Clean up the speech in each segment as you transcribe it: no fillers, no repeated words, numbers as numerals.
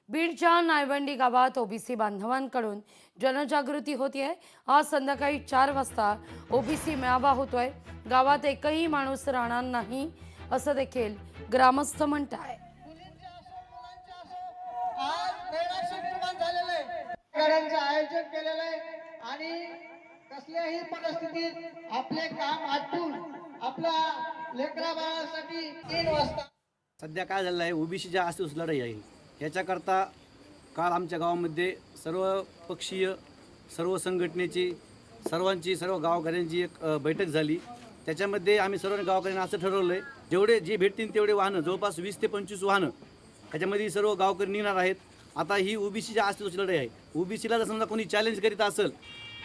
बीडच्या नायवंडी गावात ओबीसी बांधवांकडून जनजागृती होतीये। आज संध्याकाळी 4 वाजता ओबीसी मेळावा होतोय। गावात एकही माणूस राहणार नाही असं देखील ग्रामस्थ म्हणताय। आज मेळावा निर्माण झालेला आहे, गाड्यांचं आयोजन केलेलं आहे आणि कसल्याही परिस्थितीत आपले काम आटून आपल्या लेकरा बाळासाठी 3 वाजता सध्या काय झालेलं आहे, ओबीसीच्या अस्तित्व लढाई आहे। याच्याकरता काल आमच्या गावामध्ये सर्व पक्षीय सर्व संघटनेची सर्व गावकऱ्यांची एक बैठक झाली। त्याच्यामध्ये आम्ही सर्व गावकऱ्यांना असं ठरवलं आहे, जेवढे जे भेटतील तेवढे वाहनं जवळपास 20 ते 25 वाहनं त्याच्यामध्ये सर्व गावकरी निघणार आहेत। आता ही ओबीसीच्या अस्तित्वाची लढाई आहे। ओबीसीला जर समजा कोणी चॅलेंज करीत असेल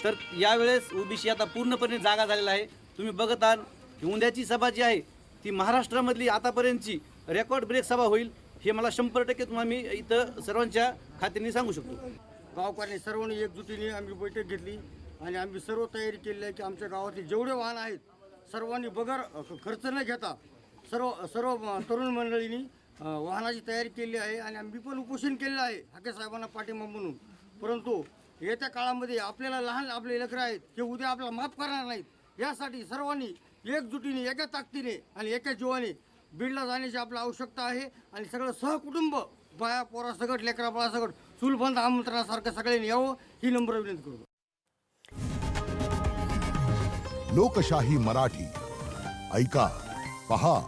तर यावेळेस ओबीसी आता पूर्णपणे जागा झालेला आहे। तुम्ही बघत आहात की उद्याची सभा जी आहे ती महाराष्ट्रामधली आतापर्यंतची रेकॉर्ड ब्रेक सभा होईल, हे मला 100% तुम्हाला मी इथं सर्वांच्या खात्याने सांगू शकतो। गावकऱ्यांनी सर्वांनी एकजुटीने आम्ही बैठक घेतली आणि आम्ही सर्व तयारी केली आहे की आमच्या गावातील जेवढे वाहन आहेत सर्वांनी बगर खर्च न घेता सर्व तरुण मंडळींनी वाहनाची तयारी केली आहे आणि आम्ही पण उपोषण केलेलं आहे हाके साहेबांना पाठिंबा म्हणून। परंतु येत्या काळामध्ये आपल्याला लहान आपले लेकरं आहेत ते उद्या आपल्याला माफ करणार नाहीत, यासाठी सर्वांनी एकजुटीने एका ताकदीने आणि एका जीवाने बीडला जाण्याची आपली आवश्यकता आहे आणि सगळं सहकुटुंब बाया पोरासकट लेकरा बाळासकट चूलबंद आमंत्रणासारखं सगळ्यांनी यावं ही नम्र विनंती करतो। लोकशाही मराठी ऐका, पहा,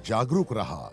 जागरूक रहा।